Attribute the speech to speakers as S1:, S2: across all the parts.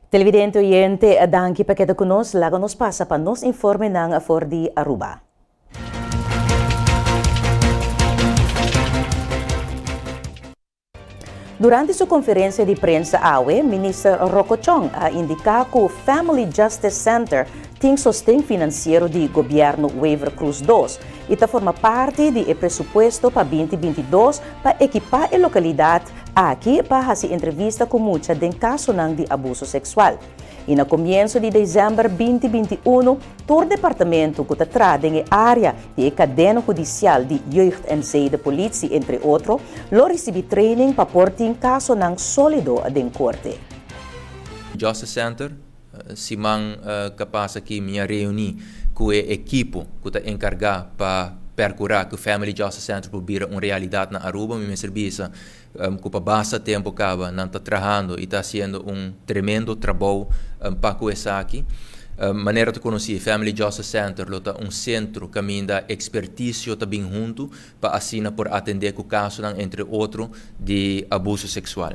S1: Televidente oyente, danke pa kita kunos, laga nos pasa pa nos informe ng for di Aruba. Durante sua conferência de prensa AWE, Minister Rocochong indica que o Family Justice Center tem sostém financeiro do governo Waiver Cruz 2 e forma parte do presupuesto para 2022 para equipar a localidade aqui para fazer entrevista com muitas de casos de abuso sexual. E no começo de dezembro 2021, o departamento que está em área de cadena judicial de jeugd en de polícia, entre outros, lo recebe training para portar caso ng sólido em corte.
S2: Justice Center, si mang capaz aqui minha reuni com a equipe que está encarregada para percurar que o Family Justice Center para uma realidade na Aruba, minha serviço que para bastante tempo acaba não está trabalhando e está fazendo tremendo trabalho para começar aqui. Maneira de conhecer Family Justice Center é centro que da expertise também junto para assim por atender o caso entre outros de abuso sexual.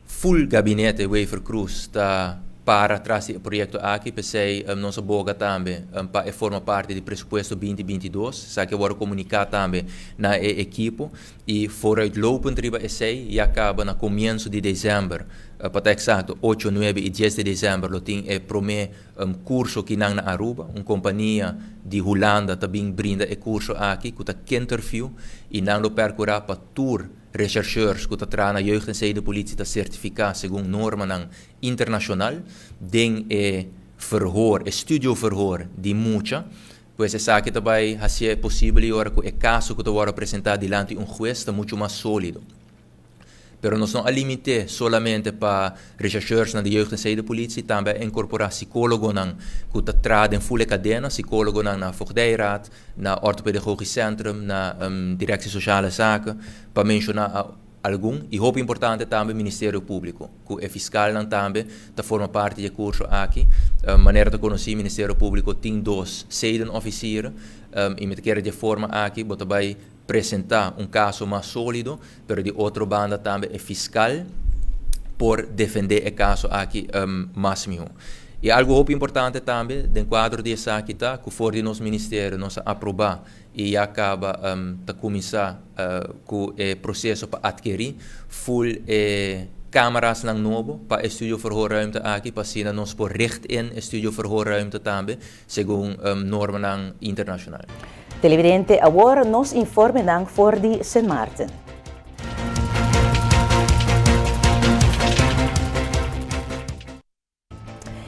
S2: Full gabinete Waiver Cruz está para trás do projeto aqui, pensei nossa boga também para formar parte do presupuesto 2022, sabe que agora comunicar também na equipe e vooruitlopend riba essay e acaba no começo de dezembro, para exato 8, 9 e 10 de dezembro, tem primeiro curso aqui na Aruba, uma companhia de Holanda também brinda o curso aqui, que está interview e não percorrer para tour rechercheurs que tra na jeugd en de politie te certificaat segundo normen internacional, den verhoor, studioverhoor die mucha, pues esa que também hace posible agora que o caso que te vai apresentar diante um juez está muito mais sólido. Pero nós não limite solamente para rechercheurs na jeugd en de politie, também incorporar psicólogo que te trade em full cadena, psicólogo na voogdijraad, na orthopedagogisch centrum, na directie sociale zaken, para mencionar algum. E hoop importante também Ministério Público, que é fiscal também, que forma parte do curso aqui. Maneira de conhecer Ministério Público tem 2 officieren, e met quer de forma aqui, bota vai apresentar caso mais sólido, pero de outra banda também é fiscal por defender o caso aqui mais mesmo. E algo muito importante também, dentro do quadro desse aqui, que for de nosso ministério, nós aprovar e acaba de começar com o processo para adquirir full câmaras novo para estúdio verhoorruimte aqui, para assim nós por recht in estúdio verhoorruimte também, segundo normen internacional.
S1: Televidente, agora nos informe ng for di St.Maarten.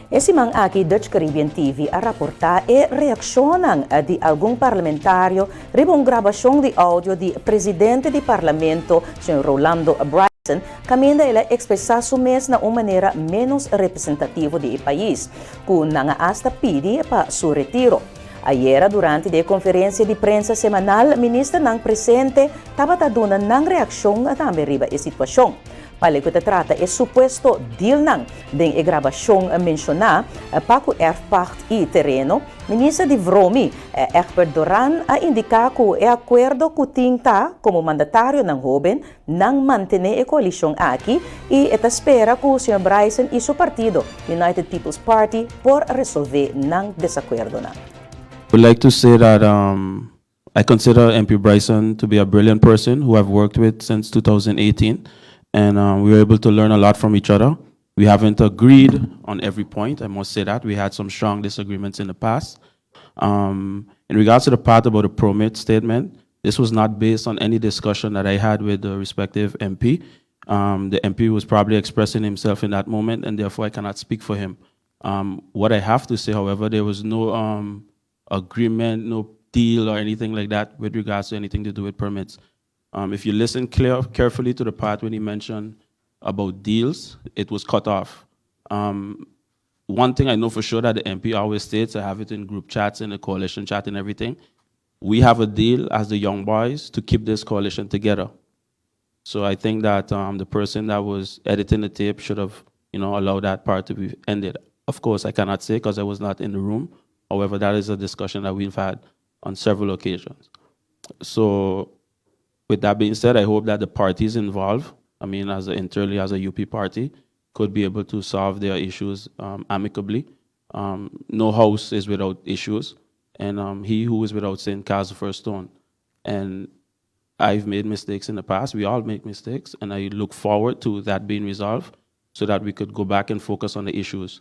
S1: Esse man aqui Dutch Caribbean TV a reportar e reaksyonan de algum parlamentário ribong gravação de áudio de presidente do parlamento, Sr. Rolando Bryson, caminda ela expressar su mes na uma maneira menos representativa do país, que nanga hasta pidi para su retiro. Ayer, durante a conferência de prensa semanal, ministro ng presente estava dando ng reaksyon at riba a sitwasyon. Pali ko trata é supuesto deal ng ding gravasyong mencionar para o erfpacht e terreno, ministro de Vromi, Egbert Doran, indica que o acordo que tinta como mandatário ng Hoben nang mantener a coalição aqui e espera que o Sr. Bryson e seu partido, United People's Party, por resolver ng desacuerdo na.
S3: I would like to say that I consider MP Bryson to be a brilliant person who I've worked with since 2018, and we were able to learn a lot from each other. We haven't agreed on every point, I must say that. We had some strong disagreements in the past. In regards to the part about the permit statement, this was not based on any discussion that I had with the respective MP. The MP was probably expressing himself in that moment, and therefore I cannot speak for him. What I have to say, however, there was no agreement, no deal or anything like that with regards to anything to do with permits. If you listen carefully to the part when he mentioned about deals, it was cut off. One thing I know for sure that the MP always states, I have it in group chats, in the coalition chat and everything, we have a deal as the young boys to keep this coalition together. So I think that the person that was editing the tape should have, allowed that part to be ended. Of course, I cannot say because I was not in the room. However, that is a discussion that we've had on several occasions. So with that being said, I hope that the parties involved, internally as a UP party, could be able to solve their issues amicably. No house is without issues, and he who is without sin casts the first stone. And I've made mistakes in the past. We all make mistakes, and I look forward to that being resolved so that we could go back and focus on the issues.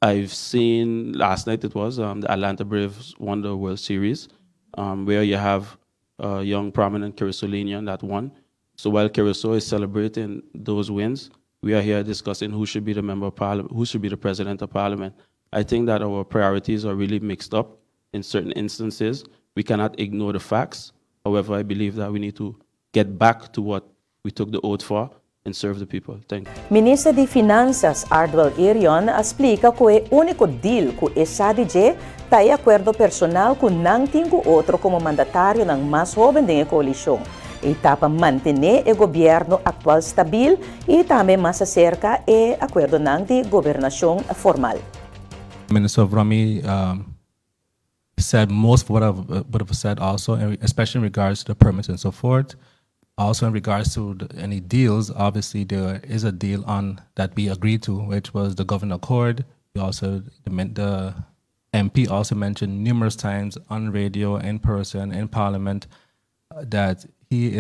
S3: I've seen last night it was the Atlanta Braves won the World Series, where you have a young prominent Carusolinian that won. So while Caruso is celebrating those wins, we are here discussing who should be the member of parliament, who should be the president of parliament. I think that our priorities are really mixed up in certain instances. We cannot ignore the facts. However, I believe that we need to get back to what we took the oath for and serve the people. Thank you.
S1: Ministro de Finanças Ardwell Irion explica que o único deal que essa DJ tem acordo personal com não tinha outro como mandatário ng mais jovem da coalição. E tapa manter o governo atual stabil e também mais acerca e acordo ng de governação formal.
S4: Minister Rami said most of what I would have said also, especially in regards to the permits and so forth. Also in regards to any deals, obviously there is a deal on that we agreed to, which was the government accord. We also, the MP also mentioned numerous times on radio, in person, in parliament, that we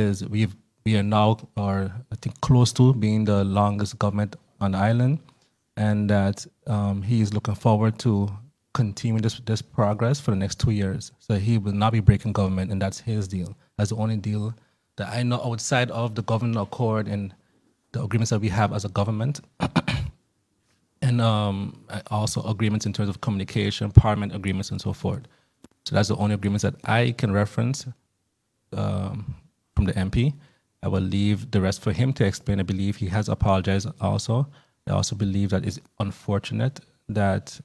S4: are now, or I think close to being the longest government on the island, and that he is looking forward to continue this progress for the next 2 years. So he will not be breaking government, and that's his deal. That's the only deal that I know outside of the government accord and the agreements that we have as a government. And also agreements in terms of communication, parliament agreements, and so forth. So that's the only agreements that I can reference from the MP. I will leave the rest for him to explain. I believe he has apologized also. I also believe that it's unfortunate that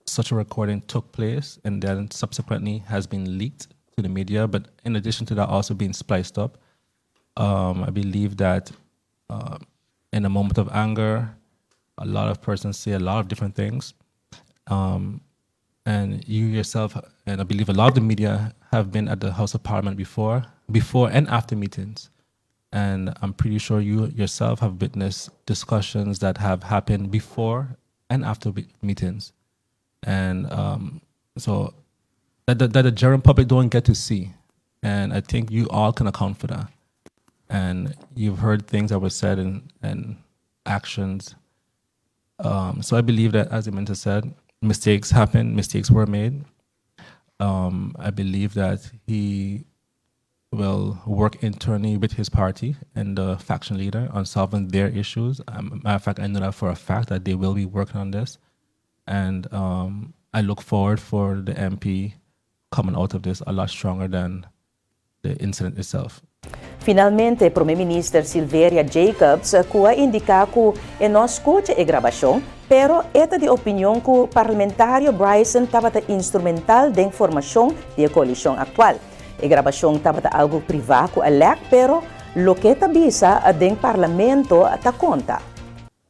S4: such a recording took place and then subsequently has been leaked to the media. But in addition to that, also being spliced up. I believe that in a moment of anger, a lot of persons say a lot of different things. And you yourself, and I believe a lot of the media have been at the House of Parliament before and after meetings. And I'm pretty sure you yourself have witnessed discussions that have happened before and after meetings. And so that the general public don't get to see. And I think you all can account for that. And you've heard things that were said and actions. So I believe that, as the minister said, mistakes happened, mistakes were made. I believe that he will work internally with his party and the faction leader on solving their issues. Matter of fact, I know that for a fact that they will be working on this. And I look forward for the MP coming out of this a lot stronger than the incident itself.
S1: Finalmente, Primeiro Ministro Silveria Jacobs cua indica que não escute a gravação, pero esta de opinião que o parlamentário Bryson estava instrumental da informação da coalição atual. A gravação estava algo privado alec, pero lo que tabisa do parlamento ta conta.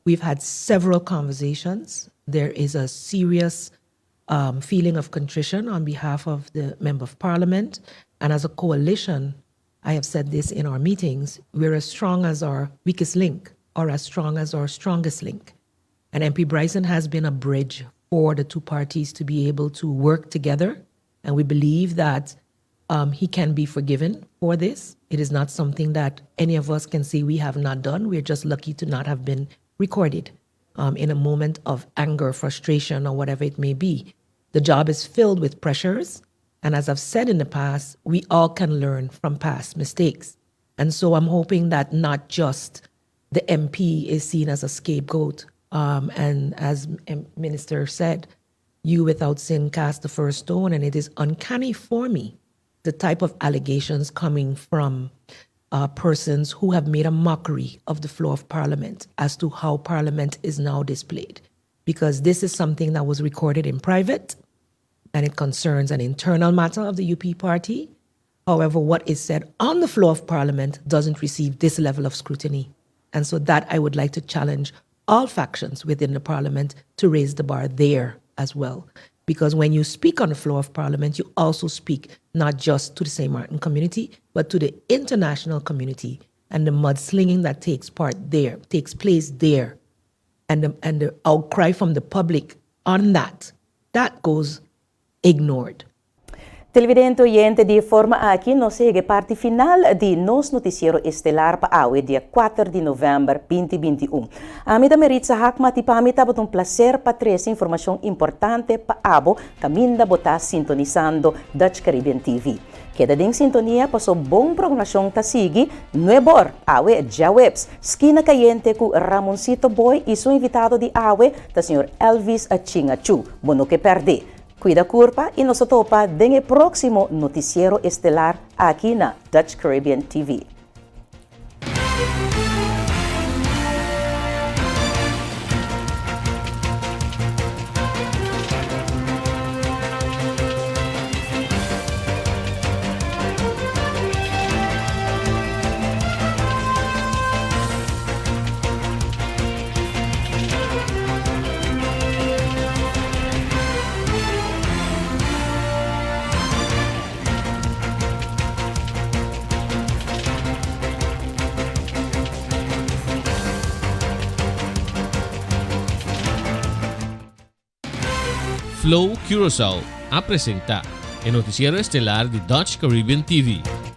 S5: We've had several conversations. There is a serious feeling of contrition on behalf of the Member of Parliament. And as a coalition, I have said this in our meetings, we're as strong as our weakest link or as strong as our strongest link. And MP Bryson has been a bridge for the two parties to be able to work together. And we believe that he can be forgiven for this. It is not something that any of us can say we have not done. We're just lucky to not have been recorded in a moment of anger, frustration, or whatever it may be. The job is filled with pressures. And as I've said in the past, we all can learn from past mistakes. And so I'm hoping that not just the MP is seen as a scapegoat. And as Minister said, you without sin cast the first stone. And it is uncanny for me, the type of allegations coming from persons who have made a mockery of the floor of Parliament as to how Parliament is now displayed. Because this is something that was recorded in private, and it concerns an internal matter of the UP party. However, what is said on the floor of Parliament doesn't receive this level of scrutiny. And so that I would like to challenge all factions within the Parliament to raise the bar there as well. Because when you speak on the floor of Parliament, you also speak not just to the St.Maarten community, but to the international community. and the mudslinging that takes place there, and the outcry from the public on that goes ignored.
S1: Televidente oyente, de forma aqui nos segue parte final de nos Notisiero Estelar para dia 4 de novembro 2021. A mim também ritsa hakma tipamita bot um placer para trazer informação importante para abo caminda botar sintonizando Dutch Caribbean TV. Queda em sintonia para sua bom programação ta sigue nuebor awe já webs esquina caliente com Ramoncito Boy e seu invitado de awe ta senhor Elvis Achingachu. Bono que perder. Cuida curpa e nos topa den próximo Notisiero Estelar aqui na Dutch Caribbean TV.
S6: Flow Curaçao apresenta el Noticiero Estelar de Dutch Caribbean TV.